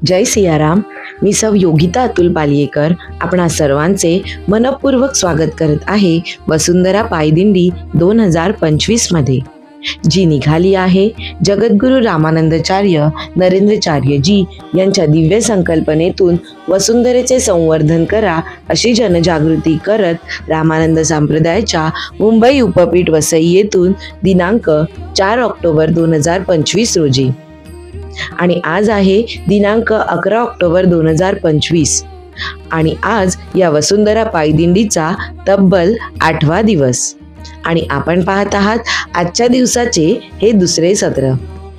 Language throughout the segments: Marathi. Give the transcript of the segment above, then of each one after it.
जय सियाराम। मी सौ योगिता अतुल पालियेकर आपणा सर्वांचे मनपूर्वक स्वागत करत आहे वसुंधरा पायदिंडी 2025 मध्ये, जी निघाली आहे जगद्गुरु रामानंदाचार्य नरेंद्राचार्यजी यांच्या दिव्य संकल्पनेतून वसुंधरेचे संवर्धन करा अशी जनजागृती करत रामानंद संप्रदायाच्या मुंबई उपपीठ वसई येथून दिनांक 4 ऑक्टोबर 2025 रोजी आणि आज आहे दिनांक 11 ऑक्टोबर 2025 आणि आज या वसुंधरा पायदिंडीचा तब्बल 8वा दिवस आणि आपण पाहत आहात आजच्या दिवसाचे हे दुसरे सत्र।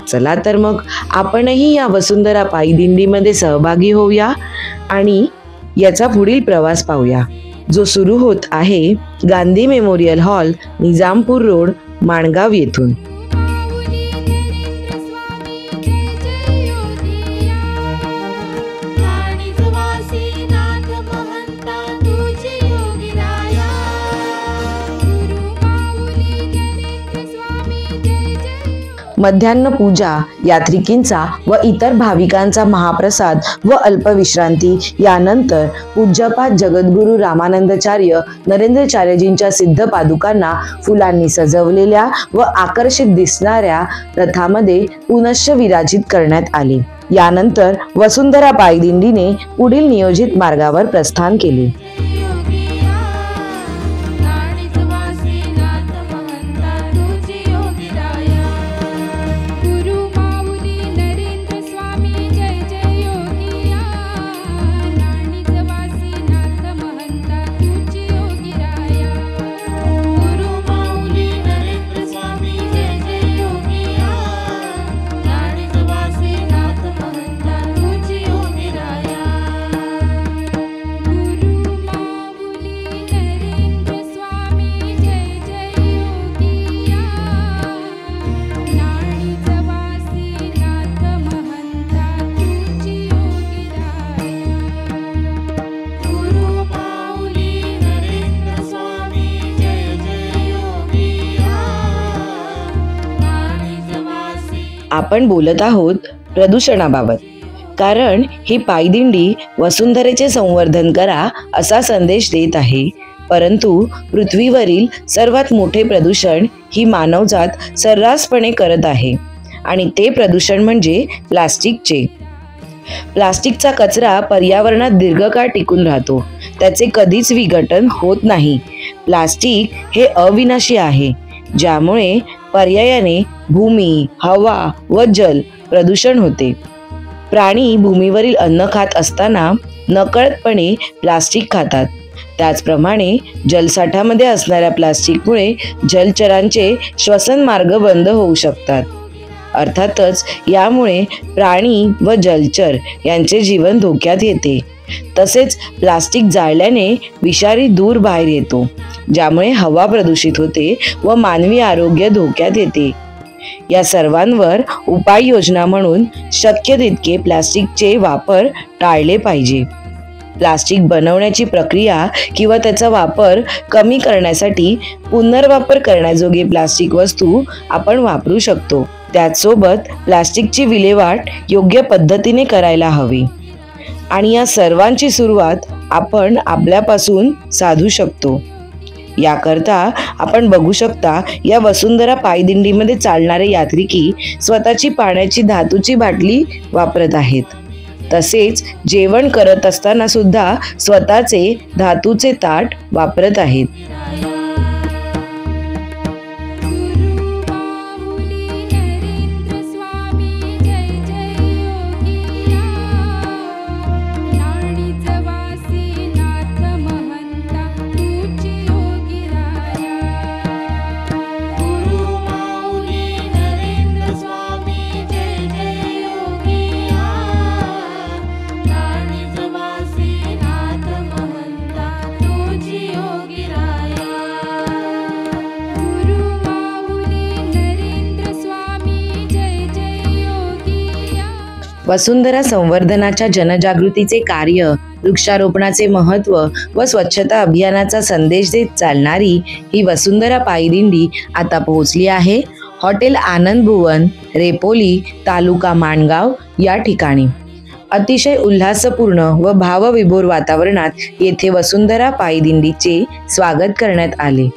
चला तर मग आपणही या वसुंधरा पायदिंडीमध्ये सहभागी होऊया आणि याचा पुढील प्रवास पाहूया, जो सुरू होत आहे Gandhi memorial hall, Nizampur road, Mangaon येथून। मध्यान्ह पूजा, यात्रिकींचा व इतर भाविकांचा महाप्रसाद व अल्पविश्रांती यानंतर पूज्यपाद जगद्गुरु रामानंदाचार्य नरेंद्राचार्यजींच्या सिद्ध पादुकांना फुलांनी सजवलेल्या व आकर्षित दिसणाऱ्या रथामध्ये पुनश्च विराजित करण्यात आले। यानंतर वसुंधरा पायदिंडीने पुढील नियोजित मार्गावर प्रस्थान केले। आपण बोलत आहोत प्रदूषणाबाबत, कारण ही पायदिंडी वसुंधरेचे संवर्धन करा असा संदेश देत आहे। परंतु पृथ्वीवरील सर्वात मोठे प्रदूषण ही मानवजात सर्रासपणे करत आहे आणि ते प्रदूषण म्हणजे प्लास्टिकचे। प्लास्टिकचा कचरा पर्यावरणात दीर्घकाळ टिकून राहतो, त्याचे कधीच विघटन होत नाही। प्लास्टिक हे अविनाशी आहे, ज्यामुळे पर्यायाने भूमी, हवा व जल प्रदूषण होते। प्राणी भूमीवरील अन्न खात असताना नकळतपणे प्लास्टिक खातात। त्याचप्रमाणे जलसाठ्यामध्ये असणाऱ्या प्लास्टिकमुळे जलचरांचे श्वसन मार्ग बंद होऊ शकतात। अर्थातच यामुळे प्राणी व जलचर यांचे जीवन धोक्यात येते। तसेच प्लास्टिक जाळल्याने विषारी धूर बाहेर येतो, ज्यामुळे हवा प्रदूषित होते व मानवी आरोग्य धोक्यात येते। या सर्वांवर उपाययोजना म्हणून शक्य तितके प्लास्टिकचे वापर टाळले पाहिजे। प्लास्टिक बनवण्याची प्रक्रिया किंवा त्याचा वापर कमी करण्यासाठी पुनर्वापर करण्याजोगे प्लास्टिक वस्तू आपण वापरू शकतो। त्याचसोबत प्लास्टिकची विल्हेवाट योग्य पद्धतीने करायला हवी आणि या सर्वांची सुरुवात आपण आपल्यापासून साधू शकतो। याकरता आपण बघू शकता, या वसुंधरा पायदिंडीमध्ये चालणारे यात्रिकी स्वतःची पाण्याची धातूची बाटली वापरत आहेत। तसेच जेवण करत असताना सुद्धा स्वतःचे धातूचे ताट वापरत आहेत। वसुंधरा संवर्धनाच्या जनजागृतीचे कार्य, वृक्षारोपणाचे महत्त्व व स्वच्छता अभियानाचा संदेश देत चालणारी ही वसुंधरा पायदिंडी आता पोहोचली आहे हॉटेल आनंद भुवन, रेपोली, तालुका माणगाव या ठिकाणी। अतिशय उल्हासपूर्ण व भावविभोर वातावरणात येथे वसुंधरा पायदिंडीचे स्वागत करण्यात आले.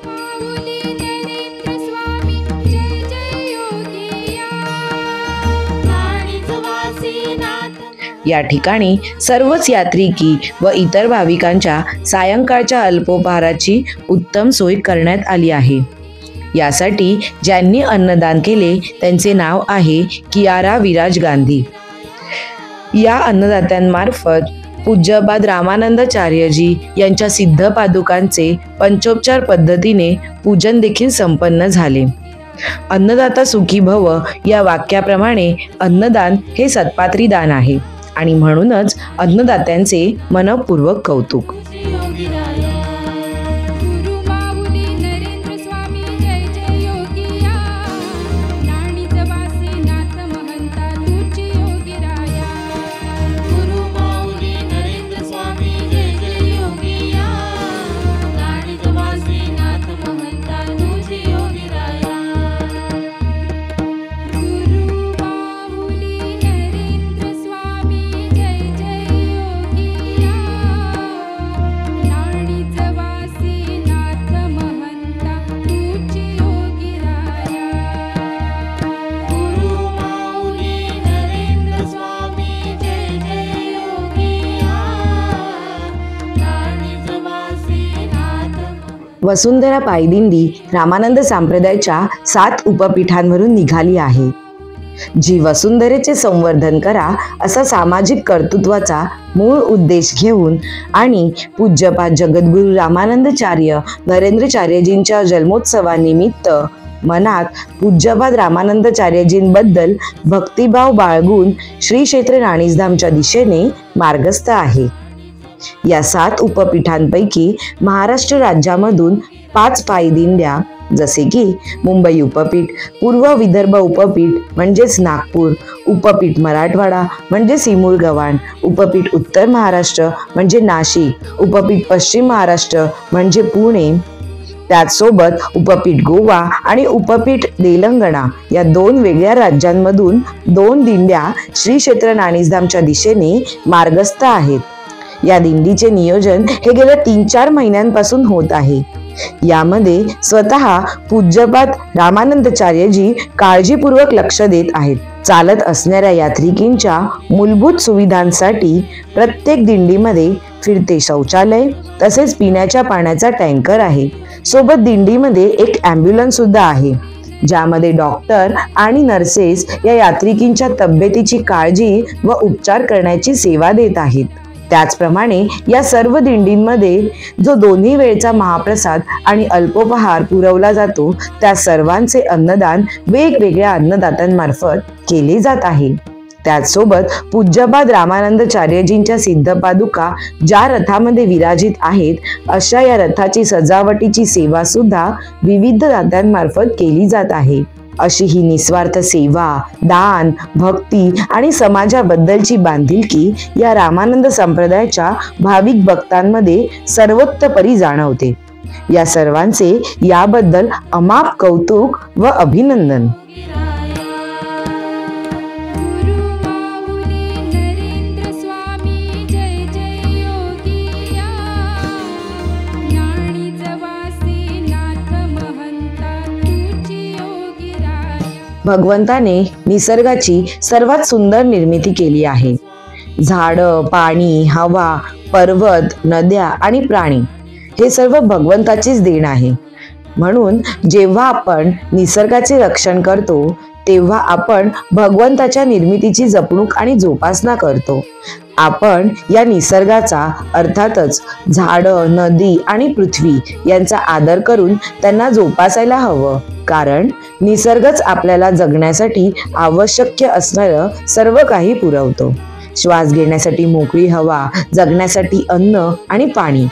या ठिकाणी सर्वच यात्रिकी व इतर भाविकांच्या सायंकाळच्या अल्पोपहाराची उत्तम सोय करण्यात आली आहे. यासाठी ज्यांनी अन्नदान केले त्यांचे नाव आहे कियारा विराज गांधी. या अन्नदात्यांमार्फत पूज्यपाद रामानंदाचार्यजी यांच्या सिद्ध पादुकांचे पंचोपचार पद्धतीने पूजन देखील संपन्न झाले. अन्नदाता सुखी भव या वाक्याप्रमाणे अन्नदान हे सत्पात्री दान आहे आणि म्हणूनच अन्नदात्यांचे मनःपूर्वक कौतुक. वसुंधरा पायदिंडी रामानंद संप्रदायाच्या 7 उपपीठांवरून निघाली आहे, जी वसुंधरेचे संवर्धन करा असा सामाजिक कर्तृत्वाचा मूळ उद्देश घेऊन आणि पूज्यपाद जगद्गुरू रामानंदाचार्य नरेंद्रचार्यजींच्या जन्मोत्सवानिमित्त मनात पूज्यपाद रामानंदाचार्यजींबद्दल भक्तिभाव बाळगून श्री क्षेत्र राणीधामच्या दिशेने मार्गस्थ आहे. या 7 उपपीठांपैकी महाराष्ट्र राज्यामधून 5 पायदिंड्या जसे की मुंबई उपपीठ, पूर्व विदर्भ उपपीठ म्हणजेच नागपूर, उपपीठ मराठवाडा म्हणजे सिमूर-गव्हाण, उपपीठ उत्तर महाराष्ट्र म्हणजे नाशिक, उपपीठ पश्चिम महाराष्ट्र म्हणजे पुणे, त्याचसोबत उपपीठ गोवा आणि उपपीठ तेलंगणा या 2 वेगळ्या राज्यांमधून 2 दिंड्या श्री क्षेत्र राणीधामच्या दिशेने मार्गस्थ आहेत. या दिंडीचे नियोजन हे गेल्या 3-4 महिन्यांपासून होत आहे. यामध्ये स्वतः पूज्यपाद रामानंदाचार्यजी काळजीपूर्वक लक्ष देत आहेत. चालत असणाऱ्या यात्रिकींच्या मूलभूत सुविधांसाठी प्रत्येक दिंडीमध्ये फिरते शौचालय तसेच पिण्याच्या पाण्याचा टँकर आहे. सोबत दिंडीमध्ये एक ॲम्ब्युलन्स सुद्धा आहे, ज्यामध्ये डॉक्टर आणि नर्सेस या यात्रिकींच्या तब्येतीची काळजी व उपचार करण्याची सेवा देत आहेत. त्याचप्रमाणे या सर्व दिंडींमध्ये जो दोन्ही वेळचा महाप्रसाद आणि अल्पोपहार पुरवला जातो त्या सर्वांचे अन्नदान वेगवेगळ्या अन्नदात्यांमार्फत केले जात आहे. त्याचसोबत पूज्यपाद रामानंदाचार्यजींच्या सिद्ध पादुका ज्या रथामध्ये विराजित आहेत अशा या रथाची सजावटीची सेवा सुद्धा विविध दात्यांमार्फत केली जात आहे. अशी ही निस्वार्थ सेवा, दान, भक्ती आणि समाजाबद्दलची बांधिलकी या रामानंद संप्रदायाच्या भाविक भक्तांमध्ये सर्वोत्तपरी जाणवते. या सर्वांचे याबद्दल अमाप कौतुक व अभिनंदन. भगवंताने निसर्गाची सर्वात सुंदर निर्मिती केली आहे. झाडं, पाणी, हवा, पर्वत, नद्या आणि प्राणी हे सर्व भगवंताचीच देण आहे. म्हणून जेव्हा आपण निसर्गाचे रक्षण करतो तेव्हा आपण भगवंताच्या निर्मितीची जपणूक आणि जोपासना करतो. आपण या निसर्गाचा अर्थातच झाडं, नदी आणि पृथ्वी यांचा आदर करून त्यांना जोपासायला हवं, कारण निसर्गच आपल्याला जगण्यासाठी आवश्यक असणारं सर्व काही पुरवतो. श्वास घेण्यासाठी मोकळी हवा, जगण्यासाठी अन्न आणि पाणी.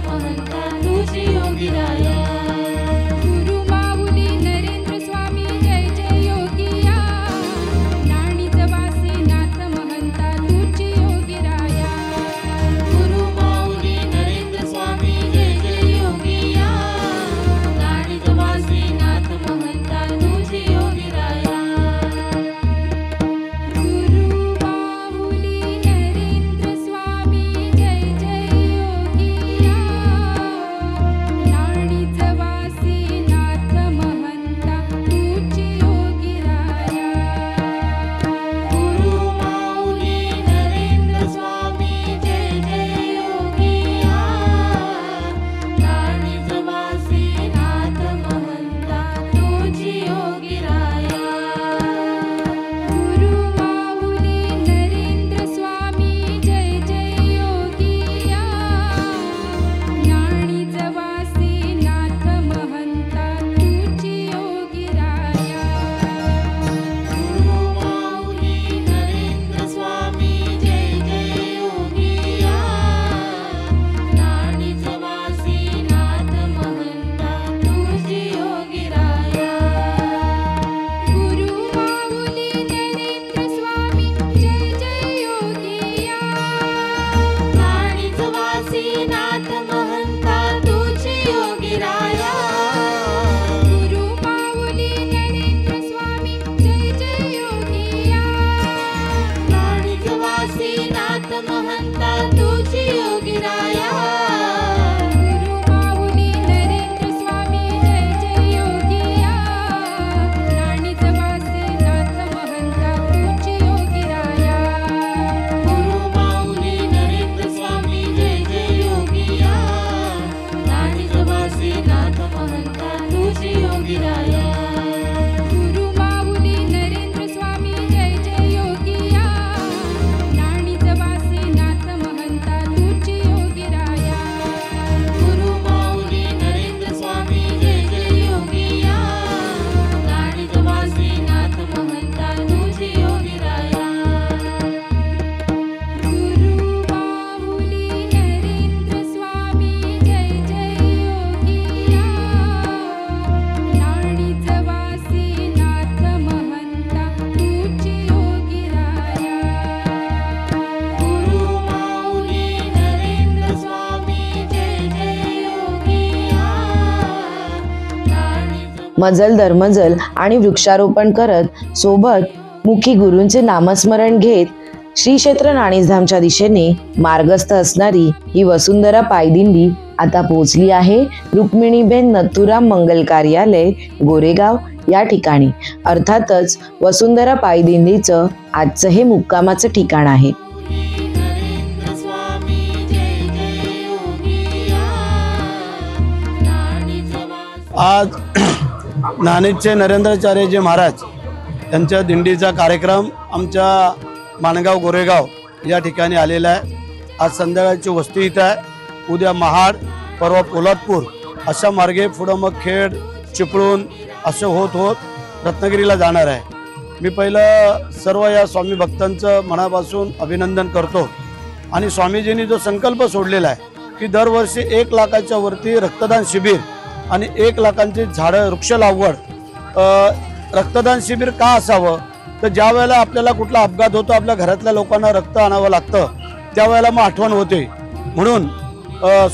महंता तुझी योगी राया। गुरु माऊली नरेंद्र स्वामी जय जय योगिया, नाणीच वासी नाथ महंता तुझी योगी राया। गुरु माऊली नरेंद्र स्वामी जय जय योगिया, नाणीच वासी नाथ महंता तुझी योगी राया। गुरु माऊली नरेंद्र स्वामी जय जय योगिया, नाणीच वासी नाथ महंता तुझी योगी राया। गुरु माऊली नरेंद्र स्वामी जय जय योगिया, नाणीच वासी नाथ महंता तुझी योगी राया। गुरु माऊली नरेंद्र स्वामी जय जय योगिया, नाणीच वासी नाथ महंता तुझी योगी राया। गुरु माऊली नरेंद्र स्वामी जय जय योगिया, नाणीच वासी नाथ महंता तुझी योगी राया। गुरु माऊली नरेंद्र स्वामी जय जय योगिया, नाणीच वासी नाथ महंता तुझी योगी राया। गुरु माऊली नरेंद्र स्वामी जय जय योगिया, नाणीच वासी नाथ महंता तुझी योगी राया। गुरु माऊली नरेंद्र स्वामी जय जय योगिया, नाणीच वासी नाथ महंता तुझी योगी राया। गुरु माऊली नरेंद्र स्वामी जय जय योगिया, नाणीच वासी नाथ महंता तुझी योगी राया। गुरु माऊली नरेंद्र स्वामी जय जय योगिया, नाणीच वासी नाथ महंता तुझी योगी राया। गुरु माऊली नरेंद्र स्वामी जय जय योगिया, नाणीच वासी नाथ महंता तुझी योगी राया। गुरु माऊली नरेंद्र स्वामी जय जय योगिया, नाणीच वासी नाथ महंता तुझी योगी राया। गुरु माऊली नरेंद्र स्वामी जय जय योगिया, नाणीच मजल दरमजल आणि वृक्षारोपण करत सोबत मुखी गुरूंचे नामस्मरण घेत श्री क्षेत्र नाणीसधामच्या दिशेने मार्गस्थ असणारी ही वसुंधरा पायदिंडी आता पोहोचली आहे रुक्मिणीबेन नथुराम मंगल कार्यालय गोरेगाव या ठिकाणी। अर्थातच वसुंधरा पायदिंडीचं आजचं हे मुक्कामाचं ठिकाण आहे। नरेंद्र स्वामी जय जय योगिया, नाणीच वासी आज नाणीजचे नरेंद्राचार्यजी महाराज यांच्या दिंडीचा कार्यक्रम आमच्या माणगाव गोरेगाव या ठिकाणी आलेला आहे। आज संध्याकाळची वस्ती इथं आहे, उद्या महाड, परवा पोलादपूर अशा मार्गे पुढं मग खेड, चिपळूण असं होत होत रत्नागिरीला जाणार आहे। मी पहिलं सर्व या स्वामी भक्तांचं मनापासून अभिनंदन करतो आणि स्वामीजींनी जो संकल्प सोडलेला आहे की दरवर्षी 1 लाखाच्या वरती रक्तदान शिबिर आणि 1 लाखांची झाडं वृक्ष लागवड। रक्तदान शिबिर का असावं तर ज्या वेळेला आपल्याला कुठला अपघात होतो, आपल्या घरातल्या लोकांना रक्त आणावं लागतं, त्यावेळेला मग आठवण होते। म्हणून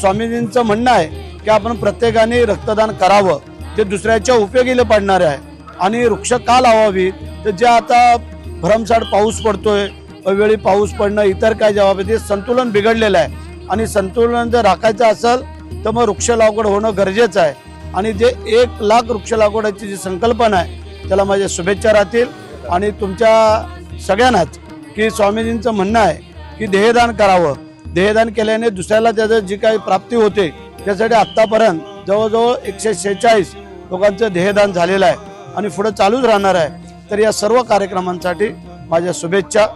स्वामीजींचं म्हणणं आहे की आपण प्रत्येकाने रक्तदान करावं, ते दुसऱ्याच्या उपयोगीला पडणार आहे। आणि वृक्ष का लावावी तर जे आता भरमसाठ पाऊस पडतोय, अवेळी पाऊस पडणं, इतर काय जबाब ते संतुलन बिघडलेलं आहे आणि संतुलन जर राखायचं असेल तर मग वृक्ष लागवड होणं गरजेचं आहे। आणि जे 1 लाख वृक्ष लागवडाची जी संकल्पना आहे त्याला माझ्या शुभेच्छा राहतील आणि तुमच्या सगळ्यांनाच की स्वामीजींचं म्हणणं आहे की देहदान करावं। देहदान केल्याने दुसऱ्याला त्याचं जी काही प्राप्ती होते त्यासाठी आत्तापर्यंत जवळजवळ 146 लोकांचं देहदान झालेलं आहे आणि पुढे चालूच राहणार आहे। तर या सर्व कार्यक्रमांसाठी माझ्या शुभेच्छा,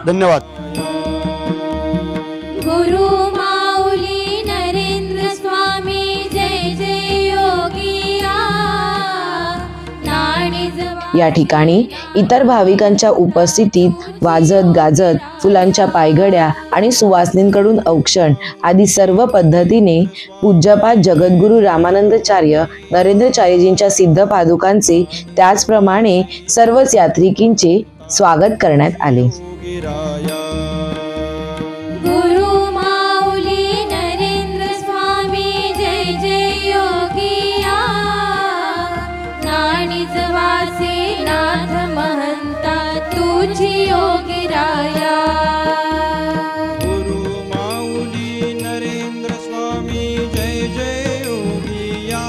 धन्यवाद। गुरु माऊली नरेंद्र स्वामी जय जय योगिया, नाणीच या ठिकाणी इतर भाविकांच्या उपस्थितीत वाजत गाजत फुलांच्या पायघड्या आणि सुवासिनींकडून औक्षण आदी सर्व पद्धतीने पूज्यपाद जगद्गुरू रामानंदाचार्य नरेंद्रचार्यजींच्या सिद्ध पादुकांचे त्याचप्रमाणे सर्वच यात्रिकींचे स्वागत करण्यात आले. गुरु माऊली नरेंद्र स्वामी जय जय योगिया. नाणीज वासे नाथ महंता तुझी योगिराया. गुरु माऊली नरेंद्र स्वामी जय जय योगिया.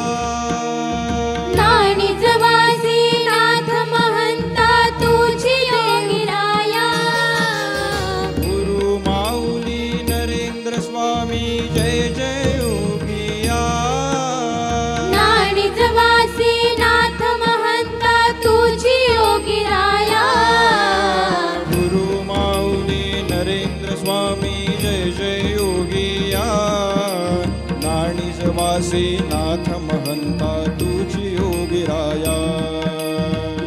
नाणीज वासे नाथ महंता तुझी योगिराया. गुरु माऊली नरेंद्र स्वामी जय जय योगिया. नाणीज वासे नाथ महंता तुझी योगिराया. गुरु माऊली नरेंद्र स्वामी जय जय योगिया. नाणीज वासी नाथ महंता तुझी योगिराया.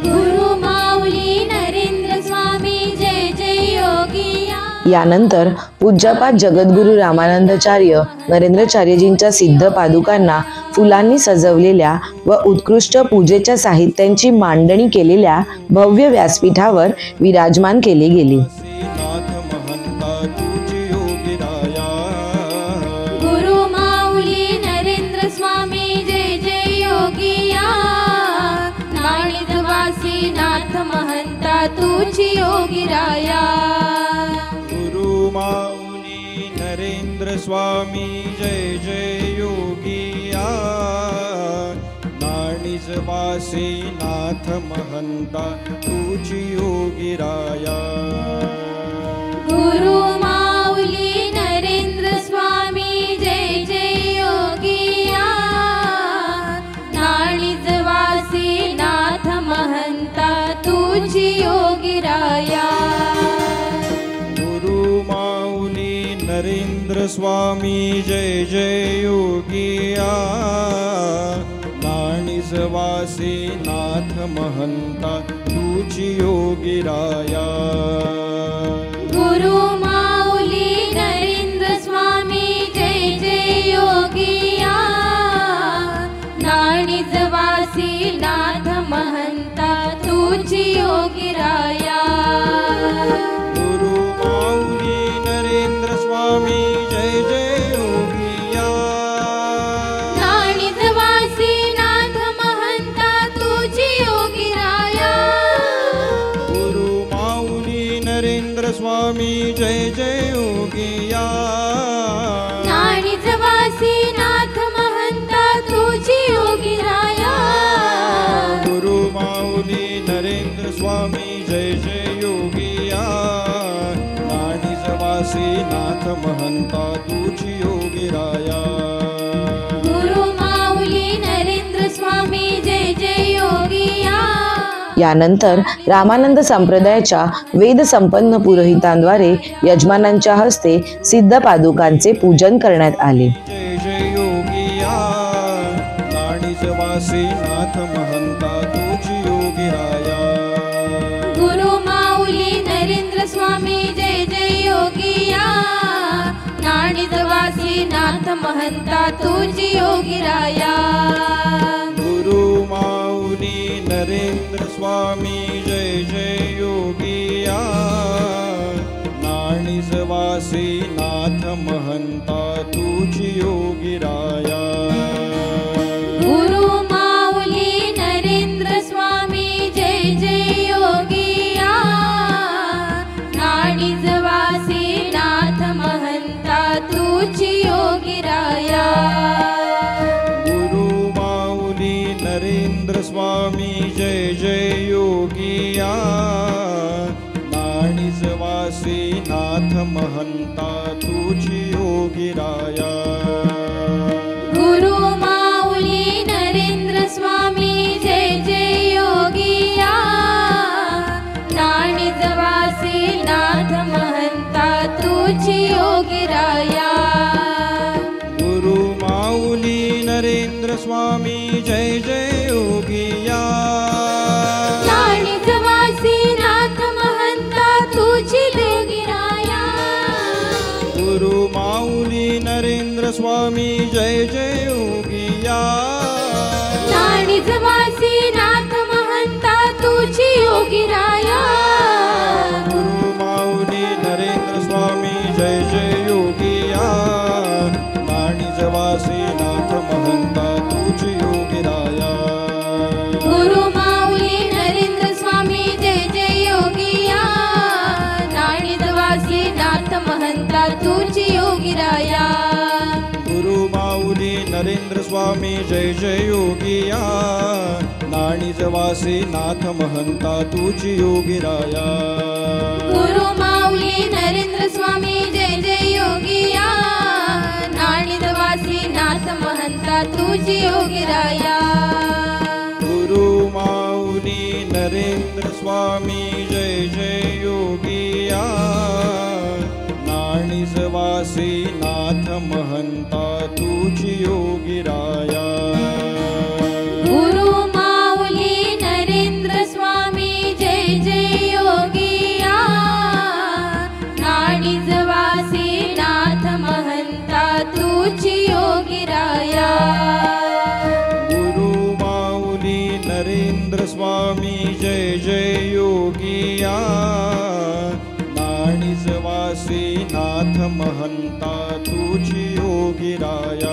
गुरु माऊली नरेंद्र स्वामी जय जय योगिया. यानंतर पूज्यपाद जगद्गुरू रामानंदाचार्य नरेंद्रचार्यजींच्या सिद्ध पादुकांना फुलांनी सजवलेल्या व उत्कृष्ट पूजेच्या साहित्यांची मांडणी केलेल्या भव्य व्यासपीठावर विराजमान केले गेले. नाथ महंता तुझी योगिराया. गुरु माऊली नरेंद्र स्वामी जय जय योगिया. नाणीज वासी नाथ महंता तुझी योगिराया. गुरु माऊली नरेंद्र स्वामी जय जय योगिया. नाणीज वासी नाथ महंता तुझी योगिराया. गुरु माऊली नरेंद्र स्वामी जय जय योगिया. नाणीज वासी नाथ महंता तुझी योगिराया. गुरु माऊली नरेंद्र स्वामी जय जय योगिया. नाणीज वासी नाथ महंता तुझी योगिराया. गुरु माऊली नरेंद्र स्वामी जय जय योगिया. नाणीज वासी नाथ महंता तुझी योगिराया. गुरु माऊली नरेंद्र स्वामी जय जय योगिया. नाणीज वासी नाथ महंता तुझी योगिराया. गुरु माऊली नरेंद्र स्वामी जय जय योगिया. नाणीज वासी नाथ महंता तुझी योगिराया. गुरु माऊली नरेंद्र स्वामी जय जय योगिया. नाणीज वासी नाथ महंता तुझी योगिराया. गुरु माऊली नरेंद्र स्वामी जय जय योगिया. यानंतर रामानंद संप्रदायाच्या वेद संपन्न पुरोहितांद्वारे यजमानांच्या हस्ते सिद्ध पादुकांचे पूजन करण्यात आले. जय जय योगिया. नाणीज वासी नाथ महंता तुझी योगिराया. गुरु माऊली नरेंद्र स्वामी जय जय योगिया. नाणीज वासी नाथ महंता तुझी योगिराया. गुरु माऊली नरेंद्र स्वामी जय जय योगिया. नाणीज वासी नाथ महंता तुझी योगिराया. गुरु माऊली नरेंद्र स्वामी जय जय योगिया. नाणीज वासी नाथ महंता तुझी योगिराया. गुरु माऊली नरेंद्र स्वामी जय जय योगिया. नाणीज वासी नाथ महंता तुझी योगिराया. गुरु माऊली नरेंद्र स्वामी जय जय योगिया. नाणीज वासी नाथ महंता तुझी योगिराया. गुरु माऊली नरेंद्र स्वामी जय जय योगिया. माऊली नरेंद्र स्वामी जय जय योगिया नाणिजवासी नाथ महंता तुझी योगीराया गुरु माऊली नरेंद्र स्वामी जय जय योगिया नाणिजवासी नाथ महंता तुझी योगिराया गुरु माऊली नरेंद्र स्वामी जय जय योगिया नाणिजवासी नाथ महंता तुझी योगीराया गुरु माऊली नरेंद्र स्वामी जय जय योगिया नाणिजवासी नाथ महंता तुझी योगिराया गुरु माऊली नरेंद्र स्वामी जय जय योगिया नाणिजवासी नाथ महंता तुझी योगीराया गुरु माऊली नरेंद्र स्वामी जय जय योगिया नाणिजवासी नाथ महंता तुझी योगिराया गुरु माऊली नरेंद्र स्वामी जय जय योगिया नाणिजवासी नाथ महंता तुझी योगीराया गुरु माऊली नरेंद्र स्वामी जय जय योगिया नाणिजवासी नाथ महंता तुझी योगिराया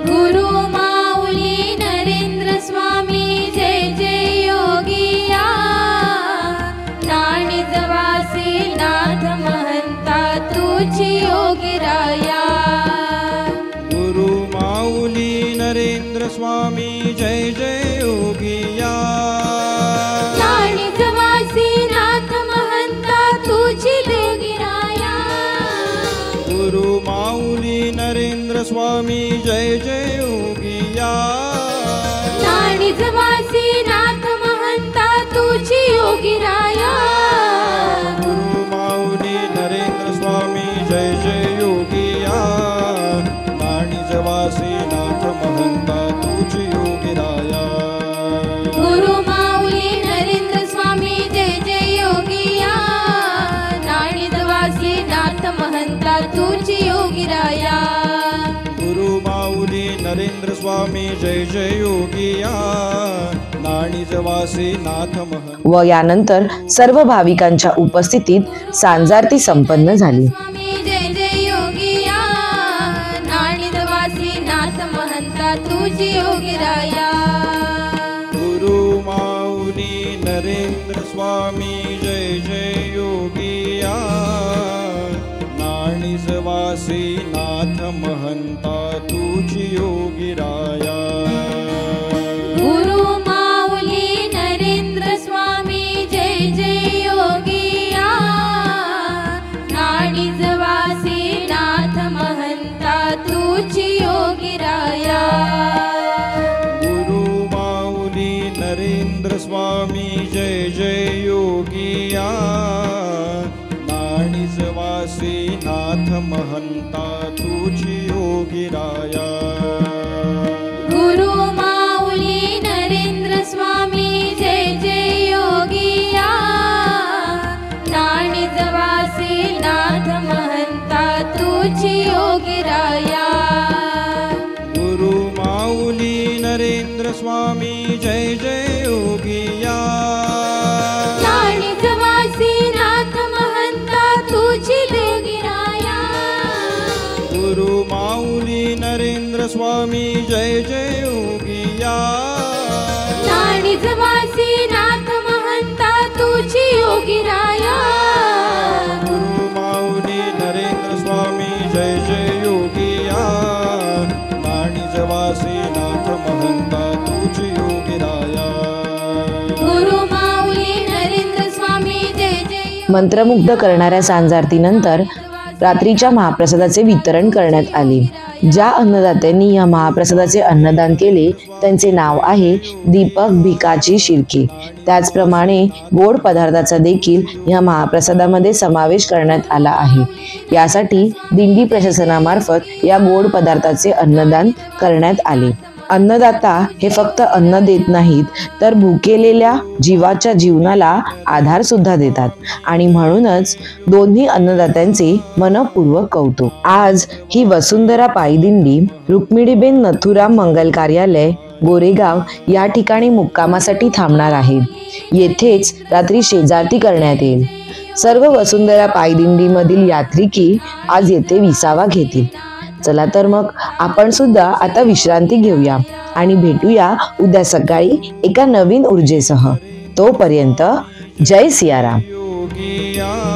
गुरु माऊली नरेंद्र स्वामी जय जय योगिया नाणिजवासी नाथ महंता तुझी योगीराया गुरु माऊली नरेंद्र स्वामी जय जय योगिया नाणिजवासी नाथ महंता तुझी योगीराया गुरु माऊली नरेंद्र स्वामी जय जय योगिया नाणिजवासी नाथ महंता तुझी योगीराया गुरु माऊली नरेंद्र स्वामी जय जय योगिया नाणिजवासी नाथ महंता तुझी योगिराया गुरु माऊली नरेंद्र स्वामी जय जय योगिया नाणिजवासी नाथ महंता तुझी योगीराया गुरु माऊली नरेंद्र स्वामी जय जय योगिया नाणिजवासी नाथ महंता व यानंतर सर्व भाविकांच्या उपस्थितीत सांजारती संपन्न झाली. स्वामी जय जय योगिया नाणिजवासी नाथ महंता तुझी योगीराया गुरु माऊली नरेंद्र स्वामी जय जय योगिया नाणिजवासी नाथ महंता तुझी योगिराया गुरु माऊली नरेंद्र स्वामी जय जय योगिया नाणिजवासी नाथ महंता तुझी योगीराया गुरु माऊली नरेंद्र स्वामी जय जय योगिया नाणिजवासी नाथ महंता तुझी योगिराया गुरु माऊली नरेंद्र स्वामी जय जय योगिया नाणिजवासी नाथ महंता तुझी योगीराया गुरु माऊली नरेंद्र स्वामी जय जय योगिया नाणिजवासी नाथ महंता तुझी योगीराया गुरु माऊली नरेंद्र स्वामी जय जय योगिया नाणिजवासी नाथ महंता तुझी योगीराया गुरु माऊली नरेंद्र स्वामी जय जय योगिया नाणिजवासी नाथ महंता तुझी योगिराया गुरु माऊली नरेंद्र स्वामी जय जय मंत्रमुग्ध करणाऱ्या सांजारतीनंतर रात्रीच्या महाप्रसादाचे वितरण करण्यात आले. ज्या अन्नदात्यांनी या महाप्रसादाचे अन्नदान केले त्यांचे नाव आहे दीपक भिकाजी शिर्के. त्याचप्रमाणे गोड पदार्थाचा देखील या महाप्रसादामध्ये समावेश करण्यात आला आहे. यासाठी दिंडी प्रशासनामार्फत या गोड पदार्थाचे अन्नदान करण्यात आले. अन्नदाता हे फक्त अन्न देत नाहीत, तर भुकेलेल्या जीवाच्या जीवनाला आधार सुद्धा देतात आणि म्हणूनच दोन्ही अन्नदात्यांचे मनपूर्वक कौतुक. आज ही वसुंधरा पायदिंडी रुक्मिणीबेन नथुराम मंगल कार्यालय गोरेगाव या ठिकाणी मुक्कामासाठी थांबणार आहे. येथेच रात्री शेजारती करण्यात येईल. सर्व वसुंधरा पायदिंडीमधील यात्रिकी आज येथे विसावा घेतील. चला तर मग आपण सुद्धा आता विश्रांती घेऊया आणि भेटूया उद्या सकाळी एका नवीन ऊर्जेसह. तोपर्यंत जय सियाराम. योगिया